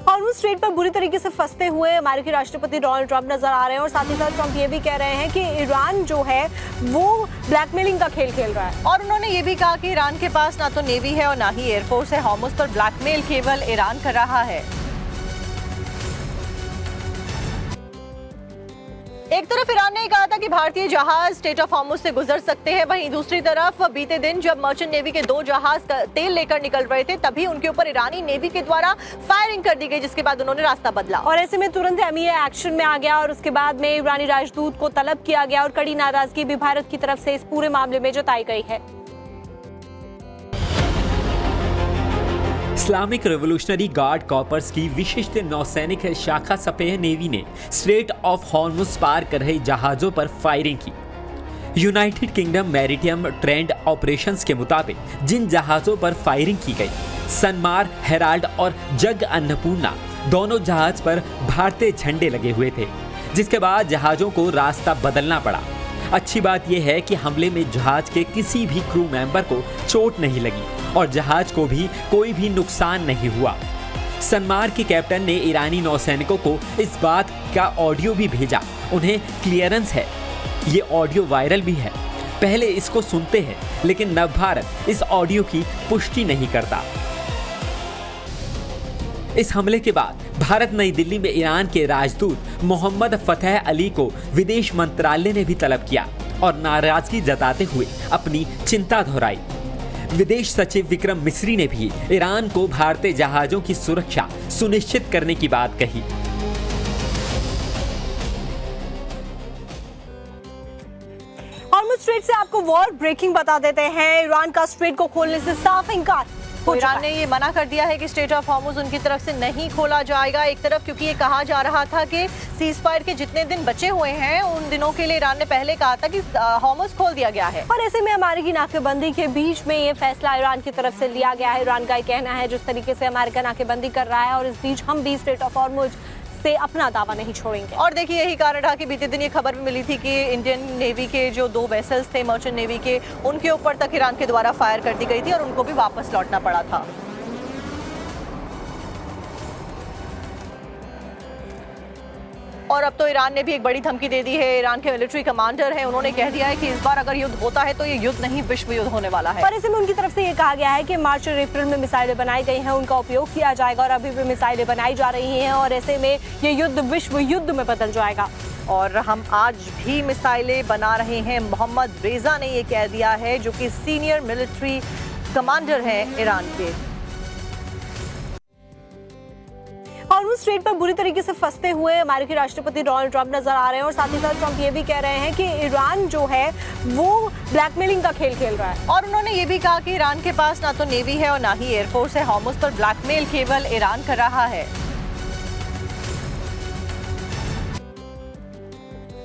Hormuz straight पर बुरी तरीके से फंसते हुए अमेरिकी राष्ट्रपति डोनाल्ड ट्रंप नजर आ रहे हैं और साथ ही साथ ट्रंप ये भी कह रहे हैं कि ईरान जो है वो ब्लैकमेलिंग का खेल खेल रहा है। और उन्होंने ये भी कहा कि ईरान के पास ना तो नेवी है और ना ही एयरफोर्स है। हॉर्मुज़ पर ब्लैकमेल केवल ईरान कर रहा है। एक तरफ ईरान ने कहा था कि भारतीय जहाज स्ट्रेट ऑफ हॉर्मुज़ से गुजर सकते हैं, वहीं दूसरी तरफ बीते दिन जब मर्चेंट नेवी के 2 जहाज तेल लेकर निकल रहे थे तभी उनके ऊपर ईरानी नेवी के द्वारा फायरिंग कर दी गई, जिसके बाद उन्होंने रास्ता बदला और ऐसे में तुरंत एमईए एक्शन में आ गया और उसके बाद में ईरानी राजदूत को तलब किया गया और कड़ी नाराजगी भी भारत की तरफ से इस पूरे मामले में जताई गई है। इस्लामिक रेवोल्यूशनरी गार्ड कॉर्प्स की विशिष्ट नौसैनिक शाखा सपेह नेवी ने स्ट्रेट ऑफ हॉर्मुज़ पार कर रहे जहाज़ों पर फायरिंग की। United kingdom maritime trend operations के मुताबिक जिन जहाज़ों पर फायरिंग की गई, सनमार, हेराल्ड और जग अन्नपूर्णा दोनों जहाज पर भारतीय झंडे लगे हुए थे, जिसके बाद जहाज़ों को रास्ता बदलना पड़ा। अच्छी बात यह है कि हमले में जहाज के किसी भी क्रू मेंबर को चोट नहीं लगी और जहाज को भी कोई भी नुकसान नहीं हुआ। सनमार के कैप्टन ने ईरानी नौसैनिकों को इस बात का ऑडियो भी भेजा, उन्हें क्लियरेंस है। ये ऑडियो वायरल भी है, पहले इसको सुनते हैं, लेकिन नव भारत इस ऑडियो की पुष्टि नहीं करता। इस हमले के बाद भारत नई दिल्ली में ईरान के राजदूत मोहम्मद फतेह अली को विदेश मंत्रालय ने भी तलब किया और नाराजगी जताते हुए अपनी चिंता दोहराई। विदेश सचिव विक्रम मिस्री ने भी ईरान को भारतीय जहाजों की सुरक्षा सुनिश्चित करने की बात कही। हॉर्मुज़ स्ट्रेट से आपको वॉर ब्रेकिंग बता देते हैं। ईरान का स्ट्रेट को खोलने से साफ इनकार तो ईरान ने ये मना कर दिया है कि स्ट्रेट ऑफ हॉर्मुज़ उनकी तरफ से नहीं खोला जाएगा। एक तरफ क्योंकि ये कहा जा रहा था कि सीज़फायर के जितने दिन बचे हुए हैं उन दिनों के लिए ईरान ने पहले कहा था कि हॉर्मुज़ खोल दिया गया है। और ऐसे में अमेरिकी नाकेबंदी के बीच में ये फैसला ईरान की तरफ से लिया गया है। ईरान का ये कहना है जिस तरीके से अमेरिका नाकेबंदी कर रहा है और इस बीच हम भी स्ट्रेट ऑफ हॉर्मुज़ से अपना दावा नहीं छोड़ेंगे। और देखिए यही कारण था कि बीते दिन ये खबर भी मिली थी कि इंडियन नेवी के जो 2 वेसल्स थे मर्चेंट नेवी के, उनके ऊपर तक ईरान के द्वारा फायर कर दी गई थी और उनको भी वापस लौटना पड़ा था। और अब तो ईरान ने भी एक बड़ी धमकी दे दी है। ईरान के मिलिट्री कमांडर हैं, उन्होंने कह दिया है कि इस बार अगर युद्ध होता है तो ये युद्ध नहीं विश्व युद्ध होने वाला है। और ऐसे में उनकी तरफ से ये कहा गया है कि मार्च और अप्रैल में मिसाइलें बनाई गई हैं, उनका उपयोग किया जाएगा और अभी भी मिसाइलें बनाई जा रही हैं और ऐसे में ये युद्ध विश्व युद्ध में बदल जाएगा। और हम आज भी मिसाइलें बना रहे हैं, मोहम्मद रेजा ने ये कह दिया है, जो कि सीनियर मिलिट्री कमांडर हैं ईरान के। हॉर्मुज़ स्ट्रेट पर बुरी तरीके से फंसते हुए अमेरिकी राष्ट्रपति डोनाल्ड ट्रंप नजर आ रहे हैं और साथ ही साथ ट्रंप ये भी कह रहे हैं कि ईरान जो है वो ब्लैकमेलिंग का खेल खेल रहा है। और उन्होंने ये भी कहा कि ईरान के पास ना तो नेवी है और ना ही एयरफोर्स है। हॉर्मुज़ पर ब्लैकमेल केवल ईरान कर रहा है।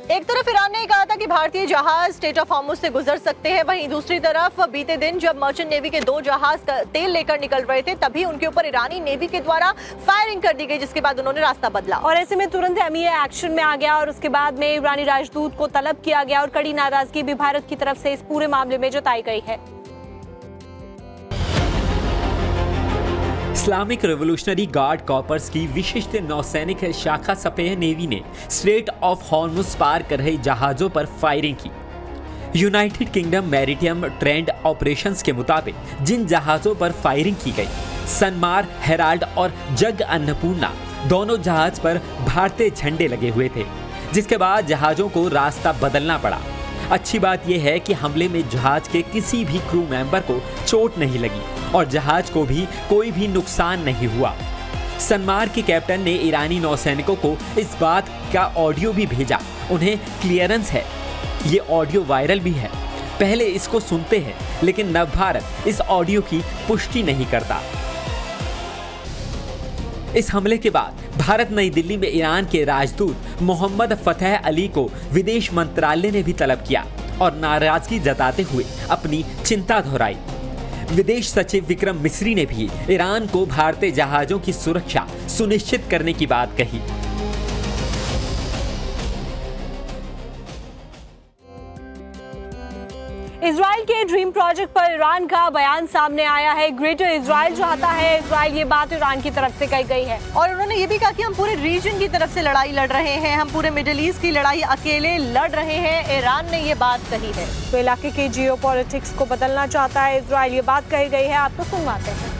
एक तरफ ईरान ने कहा था कि भारतीय जहाज स्ट्रेट ऑफ हॉर्मुज़ से गुजर सकते हैं, वहीं दूसरी तरफ बीते दिन जब मर्चेंट नेवी के 2 जहाज तेल लेकर निकल रहे थे तभी उनके ऊपर ईरानी नेवी के द्वारा फायरिंग कर दी गई, जिसके बाद उन्होंने रास्ता बदला और ऐसे में तुरंत एमईए एक्शन में आ गया और उसके बाद में ईरानी राजदूत को तलब किया गया और कड़ी नाराजगी भी भारत की तरफ से इस पूरे मामले में जताई गई है। इस्लामिक रेवोल्यूशनरी गार्ड कॉर्प्स की विशिष्ट नौसैनिक शाखा सपेह नेवी ने स्ट्रेट ऑफ हॉर्मुज़ पार कर रहे जहाज़ों पर फायरिंग की। United kingdom maritime trend operations के मुताबिक जिन जहाज़ों पर फायरिंग की गई, सनमार, हेराल्ड और जग अन्नपूर्णा दोनों जहाज पर भारतीय झंडे लगे हुए थे, जिसके बाद जहाज़ों को रास्ता बदलना पड़ा। अच्छी बात यह है कि हमले में जहाज के किसी भी क्रू मेंबर को चोट नहीं लगी और जहाज को भी कोई भी नुकसान नहीं हुआ। सनमार के कैप्टन ने ईरानी नौसैनिकों को इस बात का ऑडियो भी भेजा, उन्हें क्लियरेंस है। ये ऑडियो वायरल भी है, पहले इसको सुनते हैं, लेकिन नव भारत इस ऑडियो की पुष्टि नहीं करता। इस हमले के बाद भारत नई दिल्ली में ईरान के राजदूत मोहम्मद फतेह अली को विदेश मंत्रालय ने भी तलब किया और नाराजगी जताते हुए अपनी चिंता दोहराई। विदेश सचिव विक्रम मिस्री ने भी ईरान को भारतीय जहाजों की सुरक्षा सुनिश्चित करने की बात कही। इजराइल के ड्रीम प्रोजेक्ट पर ईरान का बयान सामने आया है। ग्रेटर इजराइल चाहता है, इजराइल ये बात ईरान की तरफ से कही गई है। और उन्होंने ये भी कहा कि हम पूरे रीजन की तरफ से लड़ाई लड़ रहे हैं, हम पूरे मिडिल ईस्ट की लड़ाई अकेले लड़ रहे हैं, ईरान ने ये बात कही है। तो इलाके के जियोपॉलिटिक्स को बदलना चाहता है इजराइल, ये बात कही गई है। आपको सुनवाते हैं।